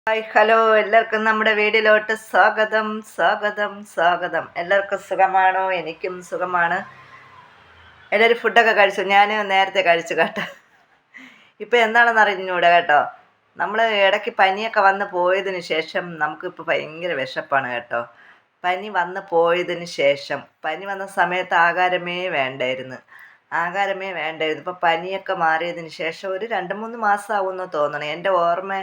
Hi hello എല്ലാവർക്കും നമ്മുടെ വീഡിയോയിലോട്ട് സ്വാഗതം സ്വാഗതം സ്വാഗതം. എല്ലാവർക്കും സുഖമാണോ? എനിക്കും സുഖമാണ്. എല്ലാവരും ഫുഡൊക്കെ കഴിച്ചു. ഞാൻ നേരത്തെ കഴിച്ചു കേട്ടോ. ഇപ്പം എന്താണെന്ന് അറിഞ്ഞൂടാ കേട്ടോ. നമ്മൾ ഇടയ്ക്ക് പനിയൊക്കെ വന്ന് പോയതിന് ശേഷം നമുക്കിപ്പോൾ ഭയങ്കര വിശപ്പാണ് കേട്ടോ. പനി വന്ന് പോയതിന് ശേഷം പനി വന്ന സമയത്ത് ആഹാരമേ വേണ്ടായിരുന്നു. ഇപ്പോൾ പനിയൊക്കെ മാറിയതിന് ശേഷം ഒരു 2-3 മാസമാവുമെന്ന് തോന്നണം. എൻ്റെ ഓർമ്മ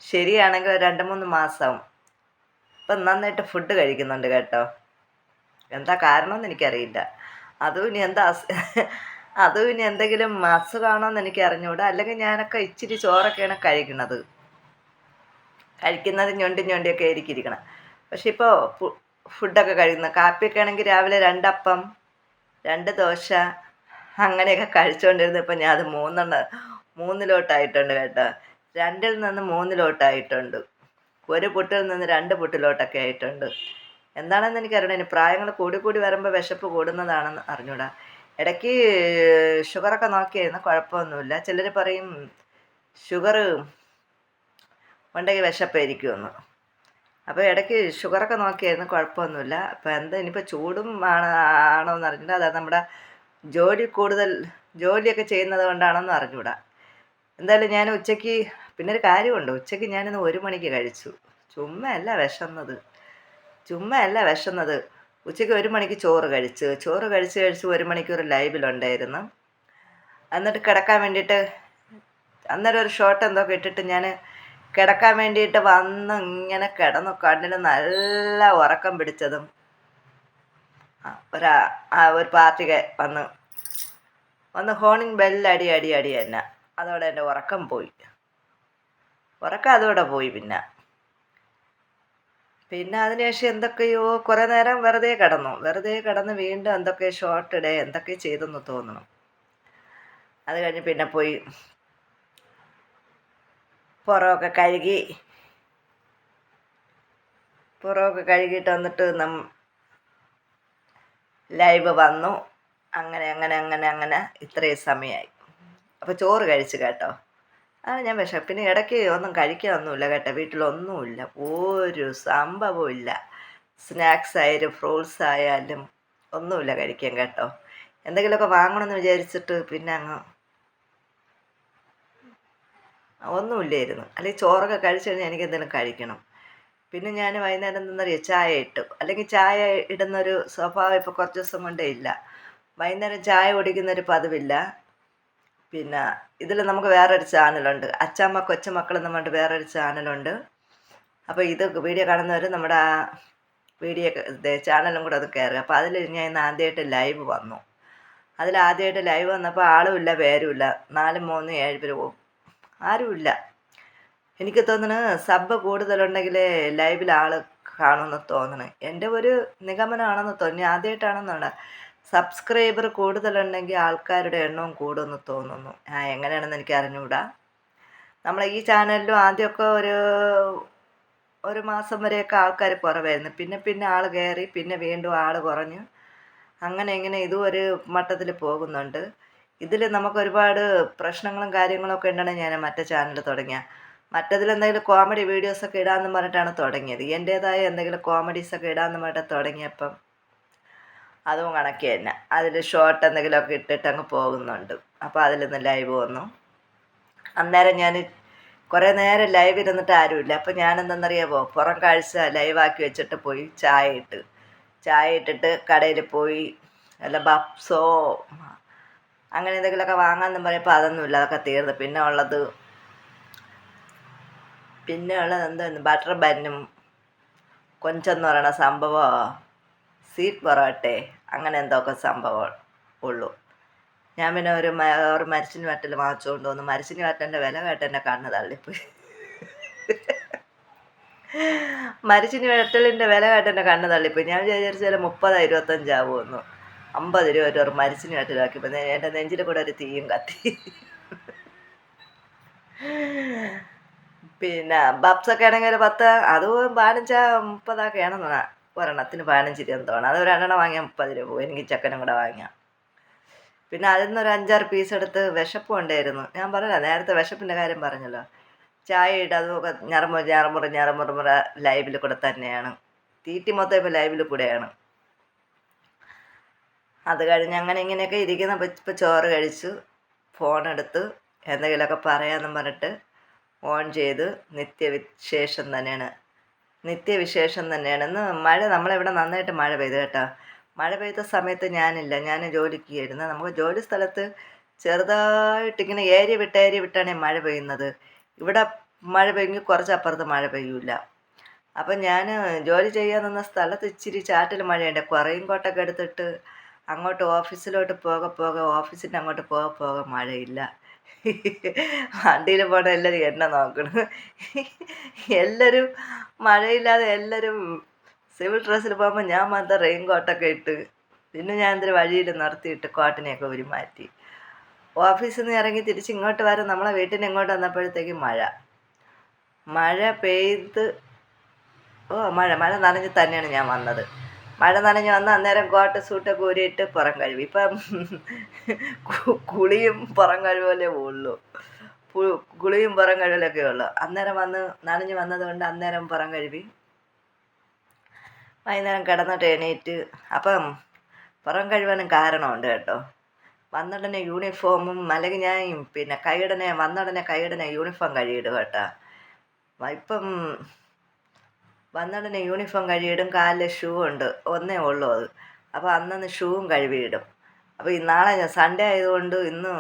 ശരിയാണെങ്കിൽ 2-3 മാസമാവും. ഇപ്പം നന്നായിട്ട് ഫുഡ് കഴിക്കുന്നുണ്ട് കേട്ടോ. എന്താ കാരണമെന്ന് എനിക്കറിയില്ല. അതും ഇനി എന്താ അതും ഇനി എന്തെങ്കിലും അസുഖമാണോന്ന് എനിക്ക് അറിഞ്ഞൂടാ. അല്ലെങ്കിൽ ഞാനൊക്കെ ഇച്ചിരി ചോറൊക്കെയാണ് കഴിക്കുന്നത് ഞൊണ്ടിയൊക്കെ ആയിരിക്കും ഇരിക്കണം. പക്ഷെ ഇപ്പോൾ ഫുഡൊക്കെ കഴിക്കുന്നത് കാപ്പിയൊക്കെ ആണെങ്കിൽ രാവിലെ 2 അപ്പം 2 ദോശ അങ്ങനെയൊക്കെ കഴിച്ചുകൊണ്ടിരുന്നത് ഇപ്പം ഞാൻ അത് മൂന്നിലോട്ടായിട്ടുണ്ട് കേട്ടോ. 2ൽ നിന്ന് 3ലോട്ടായിട്ടുണ്ട്. ഒരു പുട്ടിൽ നിന്ന് 2 പുട്ടിലോട്ടൊക്കെ ആയിട്ടുണ്ട്. എന്താണെന്ന് എനിക്കറിയണം. ഇനി പ്രായങ്ങൾ കൂടി വരുമ്പോൾ വിശപ്പ് കൂടുന്നതാണെന്ന് അറിഞ്ഞൂടാ. ഇടയ്ക്ക് ഷുഗറൊക്കെ നോക്കിയായിരുന്നു, കുഴപ്പമൊന്നുമില്ല. ചിലർ പറയും ഷുഗർ ഉണ്ടെങ്കിൽ വിശപ്പായിരിക്കുമെന്ന്. അപ്പോൾ ഇടയ്ക്ക് ഷുഗറൊക്കെ നോക്കിയായിരുന്നു, കുഴപ്പമൊന്നുമില്ല. അപ്പോൾ എന്താ ഇനിയിപ്പോൾ ചൂടും ആണോ എന്ന് അറിഞ്ഞൂടാ. അതായത് നമ്മുടെ ജോലിയൊക്കെ ചെയ്യുന്നത് കൊണ്ടാണെന്ന് അറിഞ്ഞൂടാ. എന്തായാലും ഞാൻ ഉച്ചയ്ക്ക് പിന്നെ ഒരു കാര്യമുണ്ട്. ഉച്ചയ്ക്ക് ഞാനിന്ന് 1 മണിക്ക് കഴിച്ചു. ചുമ്മയല്ല വിശന്നത്. ഉച്ചയ്ക്ക് 1 മണിക്ക് ചോറ് കഴിച്ച് 1 മണിക്കൂർ ലൈവിലുണ്ടായിരുന്നു. എന്നിട്ട് കിടക്കാൻ വേണ്ടിയിട്ട് അന്നേരം ഒരു ഷോട്ട് എന്തോ ഇട്ടിട്ട് ഞാൻ കിടക്കാൻ വേണ്ടിയിട്ട് വന്ന് ഇങ്ങനെ കിടന്നു. കണ്ണിന് നല്ല ഉറക്കം പിടിച്ചതും ഒരു പാർട്ടി വന്ന് ഹോണിങ് ബെല്ലടി തന്നെ. അതോടെ എൻ്റെ ഉറക്കം അതോടെ പോയി. പിന്നെ അതിനുശേഷം എന്തൊക്കെയോ കുറേ നേരം വെറുതെ കിടന്ന് വീണ്ടും എന്തൊക്കെ ഷോർട്ട് ഇടേ എന്തൊക്കെ ചെയ്തെന്ന് തോന്നണം. അത് കഴിഞ്ഞ് പിന്നെ പോയി പുറമൊക്കെ കഴുകിയിട്ട് വന്നിട്ട് ലൈവ് വന്നു. അങ്ങനെ ഇത്രയും സമയമായി. അപ്പോൾ ചോറ് കഴിച്ചു കേട്ടോ. ഞാൻ പിന്നെ ഇടയ്ക്ക് ഒന്നും കഴിക്കാനൊന്നുമില്ല കേട്ടോ. വീട്ടിലൊന്നുമില്ല, ഒരു സംഭവവും ഇല്ല. സ്നാക്സ് ആയാലും ഫ്രൂട്ട്സ് ആയാലും ഒന്നുമില്ല കഴിക്കാൻ കേട്ടോ. എന്തെങ്കിലുമൊക്കെ വാങ്ങണമെന്ന് വിചാരിച്ചിട്ട് പിന്നെ അങ്ങ് ഒന്നുമില്ലായിരുന്നു. അല്ലെങ്കിൽ ചോറൊക്കെ കഴിച്ചു കഴിഞ്ഞാൽ എനിക്ക് എന്തെങ്കിലും കഴിക്കണം. പിന്നെ ഞാൻ വൈകുന്നേരം എന്തെന്നറിയോ, ചായ ഇട്ടു. അല്ലെങ്കിൽ ചായ ഇടുന്നൊരു സ്വഭാവം ഇപ്പോൾ കുറച്ച് ദിവസം കൊണ്ടേ ഇല്ല. വൈകുന്നേരം ചായ കുടിക്കുന്നൊരു പതിവില്ല. പിന്നെ ഇതിൽ നമുക്ക് വേറൊരു ചാനലുണ്ട്, അച്ചാമ്മ കൊച്ചുമക്കൾ എന്ന് പറഞ്ഞിട്ട് വേറൊരു ചാനലുണ്ട്. അപ്പോൾ ഇത് വീഡിയോ കാണുന്നവർ നമ്മുടെ ആ വീഡിയോ ചാനലും കൂടെ അത് കയറുക. അപ്പോൾ അതിൽ ഞാൻ ഇന്ന് ആദ്യമായിട്ട് ലൈവ് വന്നു. അതിലാദ്യമായിട്ട് ലൈവ് വന്നപ്പോൾ ആളുമില്ല, പേരുമില്ല. 4, 3, 7 പേര് ആരുമില്ല. എനിക്ക് തോന്നുന്നു സബ് കൂടുതലുണ്ടെങ്കിൽ ലൈവിൽ ആൾ കാണുമെന്ന് തോന്നണേ. എൻ്റെ ഒരു നിഗമനമാണെന്ന് തോന്നി. ആദ്യമായിട്ടാണെന്നാണ്. സബ്സ്ക്രൈബർ കൂടുതലുണ്ടെങ്കിൽ ആൾക്കാരുടെ എണ്ണവും കൂടുമെന്ന് തോന്നുന്നു. എങ്ങനെയാണെന്ന് എനിക്ക് അറിഞ്ഞുകൂടാ. നമ്മളെ ഈ ചാനലിലും ആദ്യമൊക്കെ ഒരു മാസം വരെയൊക്കെ ആൾക്കാർ കുറവായിരുന്നു. പിന്നെ ആൾ കയറി, പിന്നെ വീണ്ടും ആൾ കുറഞ്ഞു. ഇങ്ങനെ ഇതും ഒരു മട്ടത്തിൽ പോകുന്നുണ്ട്. ഇതിൽ നമുക്ക് ഒരുപാട് പ്രശ്നങ്ങളും കാര്യങ്ങളൊക്കെ ഉണ്ടെങ്കിൽ ഞാൻ മറ്റേ ചാനൽ മറ്റതിലെന്തെങ്കിലും കോമഡി വീഡിയോസൊക്കെ ഇടാമെന്ന് പറഞ്ഞിട്ടാണ് തുടങ്ങിയത്. എൻ്റേതായ എന്തെങ്കിലും കോമഡീസൊക്കെ ഇടാമെന്ന് പറഞ്ഞിട്ട് തുടങ്ങിയപ്പം അതും കണക്ക് തന്നെ. അതിൽ ഷോർട്ട് എന്തെങ്കിലുമൊക്കെ ഇട്ടിട്ട് അങ്ങ് പോകുന്നുണ്ട്. അപ്പോൾ അതിലൊന്ന് ലൈവ് വന്നു. അന്നേരം ഞാൻ കുറേ നേരം ലൈവ് ഇരുന്നിട്ട് ആരുമില്ല. അപ്പോൾ ഞാനെന്തെന്നറിയാമോ, പുറം കാഴ്ച ലൈവാക്കി വെച്ചിട്ട് പോയി ചായ ഇട്ടിട്ട് കടയിൽ പോയി വല്ല ബപ്സോ അങ്ങനെ എന്തെങ്കിലുമൊക്കെ വാങ്ങാമെന്ന് പറയുമ്പോൾ അതൊന്നുമില്ല, അതൊക്കെ തീർന്നു. പിന്നെ ഉള്ളത് എന്തായിരുന്നു, ബട്ടർ ബന്നും കൊഞ്ചെന്ന് പറയണ സംഭവമോ സ്വീറ്റ് പൊറോട്ടെ അങ്ങനെ എന്തൊക്കെ സംഭവം ഉള്ളൂ. ഞാൻ പിന്നെ ഒരു മരിച്ചിനി വറ്റൽ വാങ്ങിച്ചുകൊണ്ട് വന്നു. മരിച്ചിനി വറ്റലിൻ്റെ വില കേട്ട് എൻ്റെ കണ്ണ് തള്ളിപ്പോയി. മരിച്ചിനി വറ്റലിൻ്റെ വില കേട്ട് എൻ്റെ കണ്ണ് തള്ളിപ്പോയി. ഞാൻ വിചാരിച്ചു 30-25 ആവുമെന്നു. 50 രൂപ ഒരു മരിച്ചിനി വറ്റലാക്കിയപ്പോൾ എൻ്റെ നെഞ്ചിൽ കൂടെ ഒരു തീയും കത്തി. പിന്നെ ബബ്സൊക്കെ ആണെങ്കിൽ ഒരു 10, അത് 15-30 ഒരെണ്ണത്തിന് 15 രൂപ തോന്നണം. അത് ഒരെണ്ണം വാങ്ങിയാൽ 30 രൂപ പോകും. എനിക്ക് ചക്കനും കൂടെ വാങ്ങിയാൽ. പിന്നെ അതിൽ നിന്നൊരു 5-6 പീസ് എടുത്ത് വിശപ്പും ഉണ്ടായിരുന്നു. ഞാൻ പറഞ്ഞല്ലോ നേരത്തെ വിശപ്പിൻ്റെ കാര്യം പറഞ്ഞല്ലോ. ചായ ഇട്ട് അതുമൊക്കെ ഞറമുറ ലൈവിൽ കൂടെ തന്നെയാണ്. തീറ്റി മൊത്തം ഇപ്പോൾ ലൈവിൽ കൂടെയാണ്. അത് കഴിഞ്ഞ് അങ്ങനെ ഇങ്ങനെയൊക്കെ ഇരിക്കുന്ന ഇപ്പോൾ ചോറ് കഴിച്ചു, ഫോണെടുത്ത് എന്തെങ്കിലുമൊക്കെ പറയാമെന്നും പറഞ്ഞിട്ട് ഓൺ ചെയ്ത് നിത്യവിശേഷം തന്നെയാണ്. ഇന്ന് മഴ നമ്മളിവിടെ നന്നായിട്ട് മഴ പെയ്തു കേട്ടോ. മഴ പെയ്ത സമയത്ത് ഞാനില്ല, ഞാൻ ജോലിക്ക് ആയിരുന്നു. നമുക്ക് ജോലി സ്ഥലത്ത് ചെറുതായിട്ടിങ്ങനെ ഏരിയ വിട്ടാണ് മഴ പെയ്യുന്നത്. ഇവിടെ മഴ പെയ്യെങ്കിൽ കുറച്ചപ്പുറത്ത് മഴ പെയ്യൂല. അപ്പം ഞാൻ ജോലി ചെയ്യാൻ നിന്ന സ്ഥലത്ത് ഇച്ചിരി ചാറ്റൽ മഴയുണ്ട്. കുറേയും കോട്ടൊക്കെ എടുത്തിട്ട് അങ്ങോട്ട് ഓഫീസിലോട്ട് ഓഫീസിൻ്റെ അങ്ങോട്ട് പോക മഴയില്ല. വണ്ടിയിൽ പോകണ എല്ലാവരും എന്നെ നോക്കണം. എല്ലാവരും മഴയില്ലാതെ എല്ലാവരും സിവിൽ ഡ്രസ്സിൽ പോകുമ്പോൾ ഞാൻ മാത്രം റെയിൻ കോട്ടൊക്കെ ഇട്ട്, പിന്നെ ഞാൻ എന്തൊരു വഴിയിൽ നിർത്തിയിട്ട് കോട്ടിനെയൊക്കെ ഊരി മാറ്റി. ഓഫീസിൽ നിന്ന് ഇറങ്ങി തിരിച്ച് ഇങ്ങോട്ട് വരെ നമ്മളെ വീട്ടിന് ഇങ്ങോട്ട് വന്നപ്പോഴത്തേക്കും മഴ പെയ്ത് മഴ നനഞ്ഞ് തന്നെയാണ് ഞാൻ വന്നത്. മഴ നനഞ്ഞ് വന്ന് അന്നേരം കോട്ട് സൂട്ടൊക്കെ ഊരിയിട്ട് പുറം കഴുകി. ഇപ്പം കുളിയും പുറം കഴുകലേ ഉള്ളൂ. കുളിയും പുറം കഴുകലൊക്കെ ഉള്ളൂ. അന്നേരം നനഞ്ഞ് വന്നത് കൊണ്ട് അന്നേരം പുറം കഴുകി. വൈകുന്നേരം കിടന്നിട്ട് എണീറ്റ്. അപ്പം പുറം കഴുകാനും കാരണമുണ്ട് കേട്ടോ. വന്നുടനെ യൂണിഫോമും അല്ലെങ്കിൽ ഞാൻ പിന്നെ വന്നുടനെ കൈയുടനെ യൂണിഫോം കഴുകിയിടും കേട്ടോ. ഇപ്പം വന്നുടനെ യൂണിഫോം കഴുകിയിടും. കാലിൽ ഷൂ ഉണ്ട്, ഒന്നേ ഉള്ളൂ അത്. അപ്പോൾ അന്നന്ന് ഷൂവും കഴുകിയിടും. അപ്പോൾ ഈ നാളെ സൺഡേ ആയതുകൊണ്ട് ഇന്ന്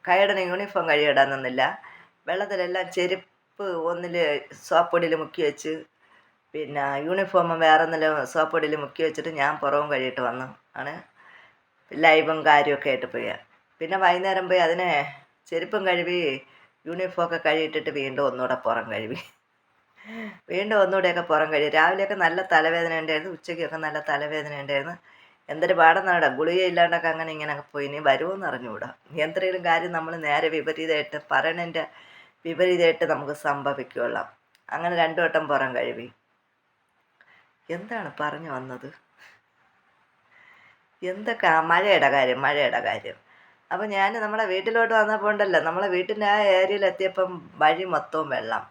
കൈയുടനെ യൂണിഫോം കഴുകിയിടാൻ നിന്നില്ല. വെള്ളത്തിലെല്ലാം ചെരുപ്പ് ഒന്നിൽ സോപ്പൊടിയിൽ മുക്കി വെച്ച്, പിന്നെ യൂണിഫോം വേറെ ഒന്നിൽ സോപ്പൊടിയിൽ മുക്കി വെച്ചിട്ട് ഞാൻ പുറവും കഴുകിയിട്ട് വന്നു ആണ് ലൈവും കാര്യമൊക്കെ ആയിട്ട് പോയി. പിന്നെ വൈകുന്നേരം പോയി അതിനെ ചെരുപ്പും കഴുകി യൂണിഫോമൊക്കെ കഴുകിയിട്ടിട്ട് വീണ്ടും ഒന്നുകൂടെ പുറം കഴുകി. ഒന്നുകൂടെയൊക്കെ പുറം കഴുകി. രാവിലെയൊക്കെ നല്ല തലവേദന ഉണ്ടായിരുന്നു, ഉച്ചയ്ക്കൊക്കെ നല്ല തലവേദന ഉണ്ടായിരുന്നു. എന്തൊരു പാടെന്നാടാ, ഗുളിക ഇല്ലാണ്ടൊക്കെ അങ്ങനെ ഇങ്ങനെയൊക്കെ പോയി. ഇനി വരുമോയെന്ന് അറിഞ്ഞുകൂടാ. എന്തെങ്കിലും കാര്യം നമ്മൾ നേരെ പറയണതിൻ്റെ വിപരീതമായിട്ട് നമുക്ക് സംഭവിക്കുകയുള്ളൂ. അങ്ങനെ 2 വട്ടം പുറം കഴുകി. എന്താണ് പറഞ്ഞു വന്നത്? എന്തൊക്കെ മഴയുടെ കാര്യം. അപ്പോൾ ഞാൻ നമ്മളെ വീട്ടിലോട്ട് വന്നപ്പോൾ ഉണ്ടല്ലോ, നമ്മളെ വീട്ടിൻ്റെ ആ ഏരിയയിലെത്തിയപ്പം വഴി മൊത്തവും വെള്ളം.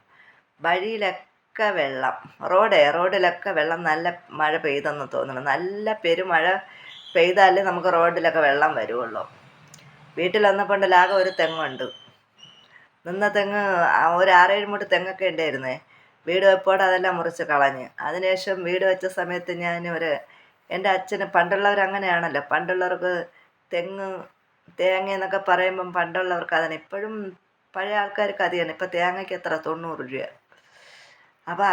വഴിയിലൊക്കെ വെള്ളം, റോഡിലൊക്കെ വെള്ളം. നല്ല മഴ പെയ്തെന്ന് തോന്നുന്നു. നല്ല പെരുമഴ പെയ്താലേ നമുക്ക് റോഡിലൊക്കെ വെള്ളം വരുള്ളൂ. വീട്ടിൽ വന്നപ്പോൾ ഉണ്ടല്ലോ ആകെ ഒരു തെങ്ങുണ്ട്. നിന്ന തെങ്ങ് ഒരു 6-7 മൂട്ട് തെങ്ങൊക്കെ ഉണ്ടായിരുന്നേ. വീട് വെപ്പോടെ അതെല്ലാം മുറിച്ച് കളഞ്ഞ്. അതിനുശേഷം വീട് വെച്ച സമയത്ത് എൻ്റെ അച്ഛന് പണ്ടുള്ളവരങ്ങനെയാണല്ലോ, പണ്ടുള്ളവർക്ക് തേങ്ങ എന്നൊക്കെ പറയുമ്പം പണ്ടുള്ളവർക്ക് അതിന് ഇപ്പോഴും പഴയ ആൾക്കാർക്ക് അതിയാണ്. ഇപ്പം തേങ്ങയ്ക്ക് എത്ര 90 രൂപ. അപ്പോൾ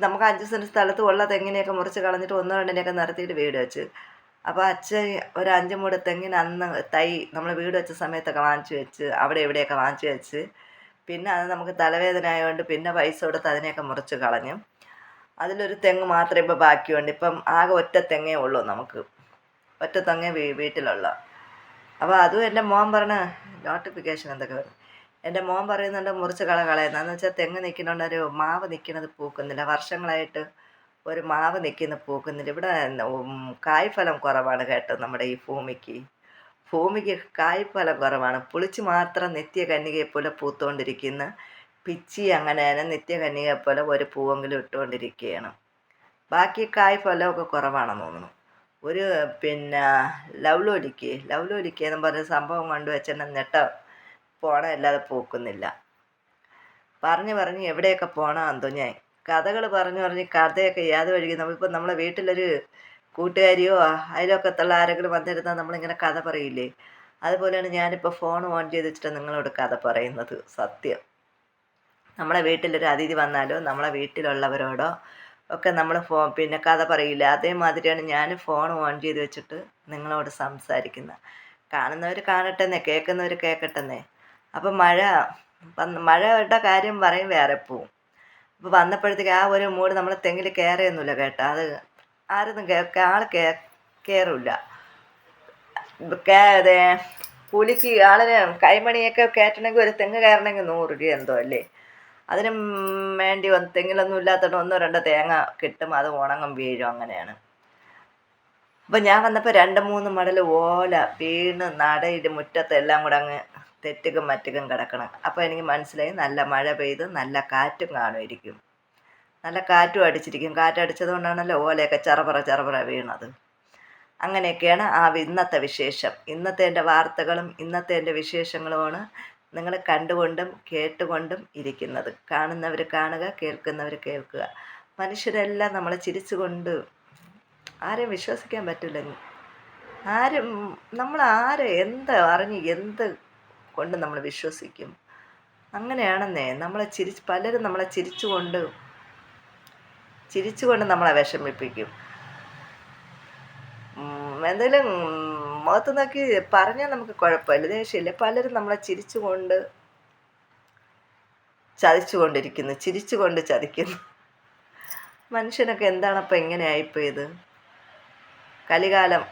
നമുക്ക് 5 സെൻറ്റ് സ്ഥലത്ത് ഉള്ള തെങ്ങിനെയൊക്കെ മുറിച്ച് കളഞ്ഞിട്ട് 1-2നെയൊക്കെ നിർത്തിയിട്ട് വീട് വെച്ച്. അപ്പോൾ അച്ഛൻ ഒരു 5 മൂട് തെങ്ങിന് അന്ന് തൈ നമ്മൾ വീട് വെച്ച സമയത്തൊക്കെ വാങ്ങിച്ചു വെച്ച്, അവിടെ ഇവിടെയൊക്കെ വാങ്ങിച്ചു വെച്ച്. പിന്നെ അത് നമുക്ക് തലവേദന ആയതുകൊണ്ട് പിന്നെ പൈസ കൊടുത്ത് അതിനെയൊക്കെ മുറിച്ച് കളഞ്ഞു. അതിലൊരു തെങ്ങ് മാത്രമേ ഇപ്പോൾ ബാക്കിയുണ്ട്. ഇപ്പം ആകെ ഒറ്റ തെങ്ങേ ഉള്ളൂ നമുക്ക്, ഒറ്റ തെങ്ങേ വീട്ടിലുള്ള. അപ്പോൾ അതും എൻ്റെ മോൻ പറഞ്ഞ നോട്ടിഫിക്കേഷൻ എന്തൊക്കെ വരും. എൻ്റെ മോൻ പറയുന്നുണ്ട് മുറിച്ച് കളയുന്നതെന്ന് വെച്ചാൽ തെങ്ങ് നിൽക്കുന്നുണ്ട്, ഒരു മാവ് നിൽക്കുന്നത് പൂക്കുന്നില്ല. വർഷങ്ങളായിട്ട് ഒരു മാവ് പൂക്കുന്നില്ല. ഇവിടെ കായ്ഫലം കുറവാണ് കേട്ടോ. നമ്മുടെ ഈ ഭൂമിക്ക് കായ്ഫലം കുറവാണ്. പുളിച്ച് മാത്രം നിത്യകന്യകയെപ്പോലെ പൂത്തുകൊണ്ടിരിക്കുന്ന പിച്ചി അങ്ങനെ തന്നെ നിത്യകന്യകയെപ്പോലെ ഒരു പൂവെങ്കിലും ഇട്ടുകൊണ്ടിരിക്കുകയാണ്. ബാക്കി കായ്ഫലമൊക്കെ കുറവാണെന്ന് തോന്നുന്നു. ഒരു പിന്നെ ലവ്ലോലിക്ക എന്ന് പറഞ്ഞ സംഭവം കൊണ്ടുവച്ചെന്നെ പോണല്ലാതെ പൂക്കുന്നില്ല. പറഞ്ഞ് എവിടെയൊക്കെ പോകണം എന്തോ ഞാൻ കഥകൾ പറഞ്ഞ് കഥയൊക്കെ ഏത് വഴിക്ക് നമ്മളിപ്പോൾ നമ്മളെ വീട്ടിലൊരു കൂട്ടുകാരിയോ അയൽവക്കത്തുള്ള ആരെങ്കിലും വന്നിരുന്നാൽ നമ്മളിങ്ങനെ കഥ പറയില്ലേ, അതുപോലെയാണ് ഞാനിപ്പോൾ ഫോൺ ഓൺ ചെയ്ത് വെച്ചിട്ട് നിങ്ങളോട് കഥ പറയുന്നത്. സത്യം, നമ്മളെ വീട്ടിലൊരു അതിഥി വന്നാലോ നമ്മളെ വീട്ടിലുള്ളവരോടോ ഒക്കെ നമ്മൾ പിന്നെ കഥ പറയില്ല, അതേമാതിരിയാണ് ഞാൻ ഫോൺ ഓൺ ചെയ്ത് വെച്ചിട്ട് നിങ്ങളോട് സംസാരിക്കുന്നത്. കാണുന്നവർ കാണട്ടെന്നേ, കേൾക്കുന്നവർ കേൾക്കട്ടെന്നേ. അപ്പം മഴയുടെ കാര്യം പറയും, വേറെ പോവും. അപ്പോൾ വന്നപ്പോഴത്തേക്ക് ആ ഒരു മൂട് നമ്മൾ തെങ്ങിൽ കയറിയൊന്നുമില്ല കേട്ടോ. അത് ആരൊന്നും കയറില്ല. കൂലിക്ക് ആളിന് കൈമണിയൊക്കെ കയറ്റണമെങ്കിൽ ഒരു തെങ്ങ് കയറണമെങ്കിൽ 100 രൂപ എന്തോ അല്ലേ. അതിനും വേണ്ടി തെങ്ങിലൊന്നും ഇല്ലാത്തതുകൊണ്ട് 1-2 തേങ്ങ കിട്ടും, അത് ഉണങ്ങും വീഴും, അങ്ങനെയാണ്. അപ്പം ഞാൻ വന്നപ്പോൾ 2-3 മടൽ ഓല വീണ് നടയിൽ മുറ്റത്തെല്ലാം കൂടെ അങ്ങ് തെറ്റുക്കും മറ്റുക്കും കിടക്കണം. അപ്പോൾ എനിക്ക് മനസ്സിലായി നല്ല മഴ പെയ്ത് നല്ല കാറ്റും കാണുമായിരിക്കും. നല്ല കാറ്റും അടിച്ചിരിക്കും. കാറ്റടിച്ചത് കൊണ്ടാണല്ലോ ഓലയൊക്കെ ചറപറ ചറപറ വീണത്. അങ്ങനെയൊക്കെയാണ് ഇന്നത്തെ വിശേഷം. ഇന്നത്തെ എൻ്റെ വാർത്തകളും ഇന്നത്തെ എൻ്റെ വിശേഷങ്ങളുമാണ് നിങ്ങൾ കണ്ടുകൊണ്ടും കേട്ടുകൊണ്ടും ഇരിക്കുന്നത്. കാണുന്നവർ കാണുക, കേൾക്കുന്നവർ കേൾക്കുക. മനുഷ്യരെല്ലാം നമ്മളെ ചിരിച്ചുകൊണ്ട് ആരെയും വിശ്വസിക്കാൻ പറ്റില്ല. ആരും എന്ത് അറിഞ്ഞ് എന്ത് കൊണ്ട് നമ്മൾ വിശ്വസിക്കും? അങ്ങനെയാണെന്നേ. പലരും നമ്മളെ ചിരിച്ചുകൊണ്ട് നമ്മളെ വിഷമിപ്പിക്കും. എന്തെങ്കിലും മുഖത്ത് നോക്കി പറഞ്ഞാൽ നമുക്ക് കുഴപ്പമില്ല, ദേഷ്യമില്ല. പലരും നമ്മളെ ചിരിച്ചുകൊണ്ട് ചതിക്കുന്നു. മനുഷ്യനൊക്കെ എന്താണപ്പോൾ ഇങ്ങനെ ആയിപ്പോയത്? കലികാലം.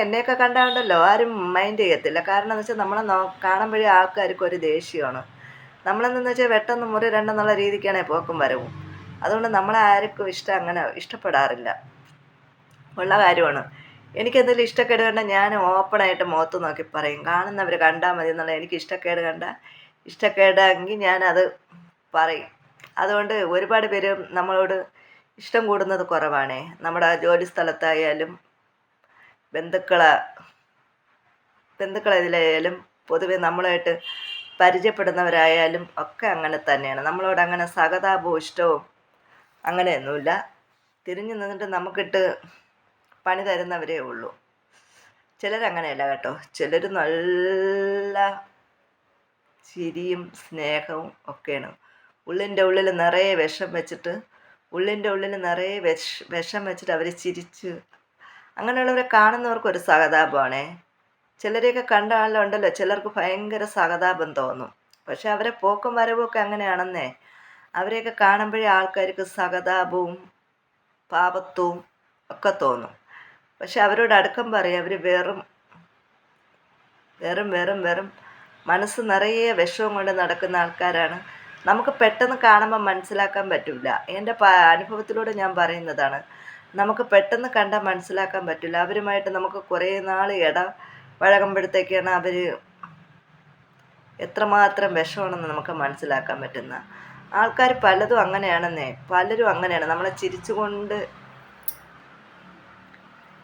എന്നെയൊക്കെ കണ്ടാണ്ടല്ലോ ആരും മൈൻഡ് ചെയ്യത്തില്ല. കാരണം എന്ന് വെച്ചാൽ നമ്മളെ കാണുമ്പോഴേ ആൾക്കാർക്ക് ഒരു ദേഷ്യമാണ്. നമ്മളെന്ന് വെച്ചാൽ വെട്ടൊന്ന് മുറി രണ്ടെന്നുള്ള രീതിക്കാണ് പോക്കും വരവും. അതുകൊണ്ട് നമ്മളെ ആർക്കും ഇഷ്ടപ്പെടാറില്ല. ഉള്ള കാര്യമാണ്. എനിക്കെന്തെങ്കിലും ഇഷ്ടക്കേട് കണ്ടാൽ ഞാൻ ഓപ്പണായിട്ട് മുഖത്ത് നോക്കി പറയും. കാണുന്നവർ കണ്ടാൽ മതി എന്നുള്ള. എനിക്ക് ഇഷ്ടക്കേടെങ്കിൽ ഞാനത് പറയും. അതുകൊണ്ട് ഒരുപാട് പേര് നമ്മളോട് ഇഷ്ടം കൂടുന്നത് കുറവാണേ. നമ്മുടെ ജോലി സ്ഥലത്തായാലും ബന്ധുക്കളിലായാലും പൊതുവെ നമ്മളായിട്ട് പരിചയപ്പെടുന്നവരായാലും ഒക്കെ അങ്ങനെ തന്നെയാണ്. നമ്മളോട് അങ്ങനെ സഹതാപവും ഇഷ്ടവും അങ്ങനെയൊന്നുമില്ല. തിരിഞ്ഞു നിന്നിട്ട് നമുക്കിട്ട് പണി തരുന്നവരേ ഉള്ളൂ. ചിലരങ്ങനെയല്ല കേട്ടോ. ചിലർ നല്ല ചിരിയും സ്നേഹവും ഒക്കെയാണ്. ഉള്ളിൻ്റെ ഉള്ളിൽ നിറയെ വിഷം വെച്ചിട്ട് അവർ ചിരിച്ച് അങ്ങനെയുള്ളവരെ കാണുന്നവർക്കൊരു സഹതാപമാണേ. ചിലരെയൊക്കെ കണ്ടാലുണ്ടല്ലോ ചിലർക്ക് ഭയങ്കര സഹതാപം തോന്നും. പക്ഷെ അവരെ പോക്കും വരവും ഒക്കെ അങ്ങനെയാണെന്നേ. അവരെയൊക്കെ കാണുമ്പോഴേ ആൾക്കാർക്ക് സഹതാപവും പാപത്വവും ഒക്കെ തോന്നും. പക്ഷെ അവരോട് അടുക്കം പറയും അവർ വെറും മനസ്സ് നിറയെ വിഷവും കൊണ്ട് നടക്കുന്ന ആൾക്കാരാണ്. നമുക്ക് പെട്ടെന്ന് കാണുമ്പോൾ മനസ്സിലാക്കാൻ പറ്റില്ല. എൻ്റെ അനുഭവത്തിലൂടെ ഞാൻ പറയുന്നതാണ്. നമുക്ക് പെട്ടെന്ന് കണ്ടാൽ മനസ്സിലാക്കാൻ പറ്റില്ല. അവരുമായിട്ട് നമുക്ക് കുറേ നാൾ ഇടപഴകുമ്പോഴത്തേക്കാണ് അവർ എത്രമാത്രം വിഷമാണെന്ന് നമുക്ക് മനസ്സിലാക്കാൻ പറ്റുന്ന ആൾക്കാർ പലരും അങ്ങനെയാണ്. നമ്മളെ ചിരിച്ചുകൊണ്ട്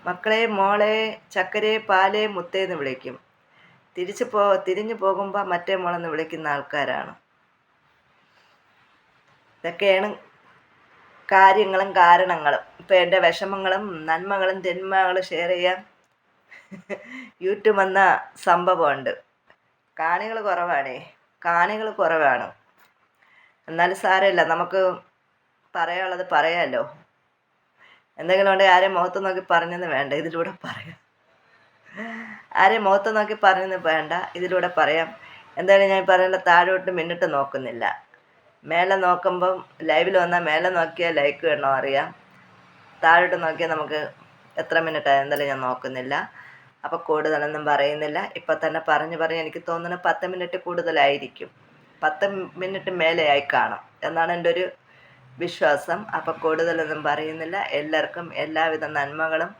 മക്കളെ, മോളെ, ചക്കരെ, പാലേ, മുത്തേന്ന് വിളിക്കും. തിരിഞ്ഞു പോകുമ്പോൾ മറ്റേ മോളെന്ന് വിളിക്കുന്ന ആൾക്കാരാണ്. ഇതൊക്കെയാണ് കാര്യങ്ങളും കാരണങ്ങളും. ഇപ്പം എൻ്റെ വിഷമങ്ങളും നന്മകളും തിന്മകളും ഷെയർ ചെയ്യാൻ യൂട്യൂബ് എന്ന സംഭവമുണ്ട്. കാണികൾ കുറവാണ്. എന്നാലും സാരമില്ല, നമുക്ക് പറയാനുള്ളത് പറയാമല്ലോ. എന്തെങ്കിലും ഉണ്ടെങ്കിൽ ആരെയും മുഖത്ത് നോക്കി പറഞ്ഞെന്ന് വേണ്ട, ഇതിലൂടെ പറയാം. ഇതിലൂടെ പറയാം. എന്തായാലും ഞാൻ പറയുന്നത് താഴോട്ട് മിന്നിട്ട് നോക്കുന്നില്ല. മേലെ നോക്കുമ്പം ലൈവിൽ വന്നാൽ മേലെ നോക്കിയാൽ ലൈക്ക് വേണോ അറിയാം. താഴോട്ട് നോക്കിയാൽ നമുക്ക് എത്ര മിനിറ്റായി എന്തായാലും ഞാൻ നോക്കുന്നില്ല. അപ്പോൾ കൂടുതലൊന്നും പറയുന്നില്ല. ഇപ്പം തന്നെ പറഞ്ഞ് എനിക്ക് തോന്നുന്നു 10 മിനിറ്റ് കൂടുതലായിരിക്കും. 10 മിനിറ്റ് മേലെയായി കാണും എന്നാണ് എൻ്റെ ഒരു വിശ്വാസം. അപ്പോൾ കൂടുതലൊന്നും പറയുന്നില്ല. എല്ലാവർക്കും എല്ലാവിധ നന്മകളും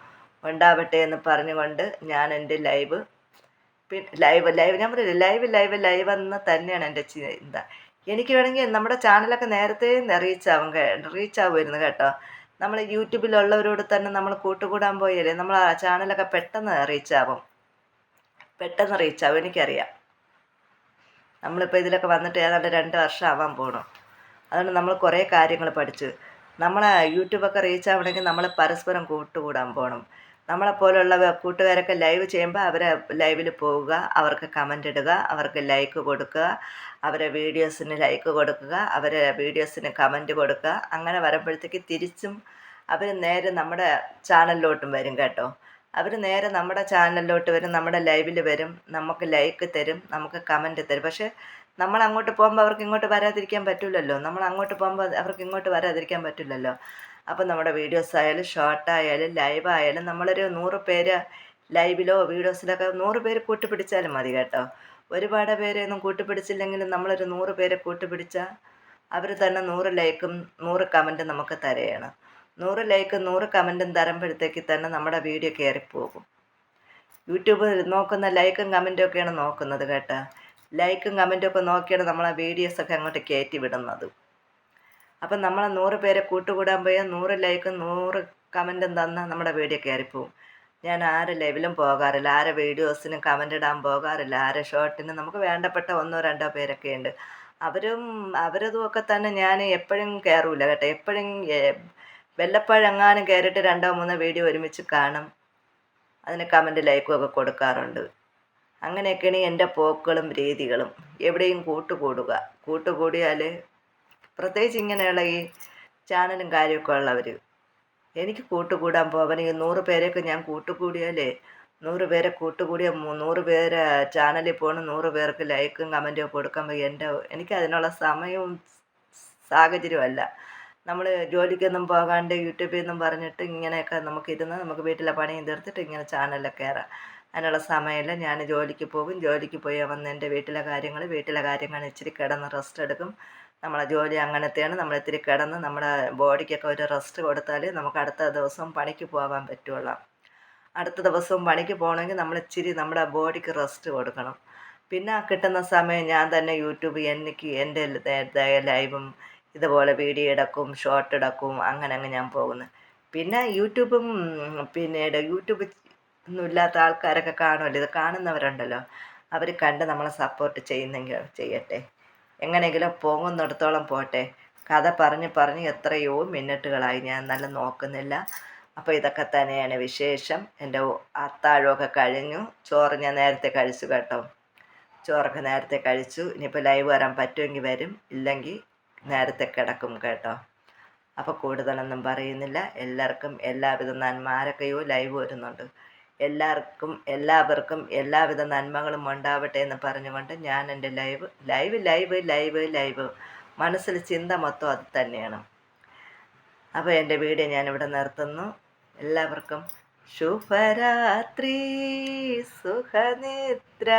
ഉണ്ടാവട്ടെ എന്ന് പറഞ്ഞുകൊണ്ട് ഞാൻ എൻ്റെ ലൈവ് ഞാൻ പറയില്ല, ലൈവ് എന്ന് തന്നെയാണ് എൻ്റെ ചിന്ത. എനിക്ക് വേണമെങ്കിൽ നമ്മുടെ ചാനലൊക്കെ നേരത്തെ റീച്ചാവുമായിരുന്നു കേട്ടോ. നമ്മൾ യൂട്യൂബിലുള്ളവരോട് തന്നെ നമ്മൾ കൂട്ടുകൂടാൻ പോയാലേ നമ്മൾ ആ ചാനലൊക്കെ പെട്ടെന്ന് റീച്ചാവും. എനിക്കറിയാം. നമ്മളിപ്പോൾ ഇതിലൊക്കെ വന്നിട്ട് ഏതാണ്ട് 2 വർഷം ആവാൻ പോകണം. അതുകൊണ്ട് നമ്മൾ കുറേ കാര്യങ്ങൾ പഠിച്ചു. നമ്മളെ യൂട്യൂബൊക്കെ റീച്ചാവണമെങ്കിൽ നമ്മൾ പരസ്പരം കൂട്ടുകൂടാൻ പോകണം. നമ്മളെപ്പോലുള്ള കൂട്ടുകാരൊക്കെ ലൈവ് ചെയ്യുമ്പോൾ അവരെ ലൈവിൽ പോവുക, അവർക്ക് കമൻ്റ് ഇടുക, അവർക്ക് ലൈക്ക് കൊടുക്കുക, അവരെ വീഡിയോസിന് ലൈക്ക് കൊടുക്കുക, അവരെ വീഡിയോസിന് കമൻറ്റ് കൊടുക്കുക. അങ്ങനെ വരുമ്പോഴത്തേക്ക് തിരിച്ചും അവർ നേരെ നമ്മുടെ ചാനലിലോട്ടും വരും കേട്ടോ. അവർ നേരെ നമ്മുടെ ചാനലിലോട്ട് വരും, നമ്മുടെ ലൈവിൽ വരും, നമുക്ക് ലൈക്ക് തരും, നമുക്ക് കമൻറ്റ് തരും. പക്ഷേ നമ്മൾ അങ്ങോട്ട് പോകുമ്പോൾ അവർക്ക് ഇങ്ങോട്ട് വരാതിരിക്കാൻ പറ്റില്ലല്ലോ. നമ്മൾ അങ്ങോട്ട് പോകുമ്പോൾ അവർക്ക് ഇങ്ങോട്ട് വരാതിരിക്കാൻ പറ്റില്ലല്ലോ. അപ്പം നമ്മുടെ വീഡിയോസ് ആയാലും ഷോർട്ടായാലും ലൈവായാലും നമ്മളൊരു 100 പേര് ലൈവിലോ വീഡിയോസിലൊക്കെ 100 പേര് കൂട്ടുപിടിച്ചാലും മതി കേട്ടോ. ഒരുപാട് പേരെയൊന്നും കൂട്ടുപിടിച്ചില്ലെങ്കിലും നമ്മളൊരു 100 പേരെ കൂട്ടുപിടിച്ചാൽ അവർ തന്നെ 100 ലൈക്കും 100 കമൻറ്റും നമുക്ക് തരുകയാണ്. 100 ലൈക്കും 100 കമൻറ്റും തരുമ്പോഴത്തേക്ക് തന്നെ നമ്മുടെ വീഡിയോ കയറിപ്പോകും. യൂട്യൂബ് നോക്കുന്ന ലൈക്കും കമൻറ്റും ഒക്കെയാണ് നോക്കുന്നത് കേട്ടോ. ലൈക്കും കമൻറ്റും ഒക്കെ നോക്കിയാണ് നമ്മളെ വീഡിയോസൊക്കെ അങ്ങോട്ട് കയറ്റി വിടുന്നത്. അപ്പം നമ്മളെ 100 പേരെ കൂട്ടുകൂടാൻ പോയാൽ 100 ലൈക്കും 100 കമൻറ്റും തന്നാൽ നമ്മുടെ വീഡിയോ കയറിപ്പോവും. ഞാൻ ആരെ ലൈവിലും പോകാറില്ല, ആരെ വീഡിയോസിനും കമൻ്റ് ഇടാൻ പോകാറില്ല, ആരെ ഷോർട്ടിനും. നമുക്ക് വേണ്ടപ്പെട്ട 1-2 പേരൊക്കെ ഉണ്ട്. അവരതും ഒക്കെ തന്നെ ഞാൻ എപ്പോഴും കയറൂല കേട്ടോ. എപ്പോഴും വല്ലപ്പോഴെങ്ങാനും കയറിയിട്ട് 2-3 വീഡിയോ ഒരുമിച്ച് കാണും. അതിന് കമൻറ്റ് ലൈക്കും ഒക്കെ കൊടുക്കാറുണ്ട്. അങ്ങനെയൊക്കെയാണ് എൻ്റെ പോക്കുകളും രീതികളും. എവിടെയും കൂട്ടുകൂടിയാൽ പ്രത്യേകിച്ച് ഇങ്ങനെയുള്ള ഈ ചാനലും കാര്യമൊക്കെ ഉള്ളവർ എനിക്ക് കൂട്ടുകൂടാൻ പോകാൻ. ഈ 100 പേരെയൊക്കെ ഞാൻ കൂട്ടുകൂടിയാലേ 100 പേരെ കൂട്ടുകൂടിയ 100 പേരെ ചാനലിൽ പോകണം, 100 പേർക്ക് ലൈക്കും കമൻറ്റും ഒക്കെ കൊടുക്കുമ്പോൾ എനിക്ക് അതിനുള്ള സമയവും സാഹചര്യമല്ല. നമ്മൾ ജോലിക്കൊന്നും പോകാണ്ട് യൂട്യൂബിൽ നിന്നും പറഞ്ഞിട്ട് ഇങ്ങനെയൊക്കെ നമുക്ക് വീട്ടിലെ പണിയും തീർത്തിട്ട് ഇങ്ങനെ ചാനലിലൊക്കെ കയറാം. അതിനുള്ള സമയമില്ല. ഞാൻ ജോലിക്ക് പോകും. ജോലിക്ക് പോയി വന്ന് എൻ്റെ വീട്ടിലെ കാര്യങ്ങൾ ഇച്ചിരി കിടന്ന് റെസ്റ്റ് എടുക്കും. നമ്മളെ ജോലി അങ്ങനത്തെയാണ്. നമ്മൾ ഇത്തിരി കിടന്ന് നമ്മുടെ ബോഡിക്കൊക്കെ ഒരു റെസ്റ്റ് കൊടുത്താൽ നമുക്ക് അടുത്ത ദിവസം പണിക്ക് പോകാൻ പറ്റുള്ളൂ. അടുത്ത ദിവസവും പണിക്ക് പോകണമെങ്കിൽ നമ്മൾ ഇച്ചിരി നമ്മുടെ ബോഡിക്ക് റെസ്റ്റ് കൊടുക്കണം. പിന്നെ കിട്ടുന്ന സമയം ഞാൻ തന്നെ യൂട്യൂബ് എൻ്റെ ലൈവും ഇതുപോലെ വീഡിയോ ഇടക്കും, ഷോർട്ട് ഇടക്കും. അങ്ങനെ ഞാൻ പോകുന്നു. പിന്നെ യൂട്യൂബ് ഒന്നും ഇല്ലാത്ത ആൾക്കാരൊക്കെ കാണുമല്ലോ, ഇത് കാണുന്നവരുണ്ടല്ലോ, അവർ കണ്ട് നമ്മളെ സപ്പോർട്ട് ചെയ്യുന്നെങ്കിൽ ചെയ്യട്ടെ. എങ്ങനെയെങ്കിലും പോകുന്നിടത്തോളം പോട്ടെ. കഥ പറഞ്ഞ് എത്രയോ മിനിറ്റുകളായി, ഞാൻ നല്ല നോക്കുന്നില്ല. അപ്പോൾ ഇതൊക്കെ തന്നെയാണ് വിശേഷം. എൻ്റെ അത്താഴമൊക്കെ കഴിഞ്ഞു. ചോറ് ഞാൻ നേരത്തെ കഴിച്ചു കേട്ടോ. ചോറൊക്കെ നേരത്തെ കഴിച്ചു. ഇനിയിപ്പോൾ ലൈവ് വരാൻ പറ്റുമെങ്കിൽ വരും, ഇല്ലെങ്കിൽ നേരത്തെ കിടക്കും കേട്ടോ. അപ്പോൾ കൂടുതലൊന്നും പറയുന്നില്ല. എല്ലാവർക്കും എല്ലാവിധ നന്മാരൊക്കെയോ ലൈവ് വരുന്നുണ്ട്. എല്ലാവർക്കും എല്ലാവിധ നന്മകളും ഉണ്ടാവട്ടെ എന്ന് പറഞ്ഞുകൊണ്ട് ഞാൻ എൻ്റെ ലൈവ് മനസ്സിൽ ചിന്ത മൊത്തം അത് തന്നെയാണ്. അപ്പോൾ എൻ്റെ വീഡിയോ ഞാനിവിടെ നിർത്തുന്നു. എല്ലാവർക്കും ശുഭരാത്രി, സുഖനിദ്ര.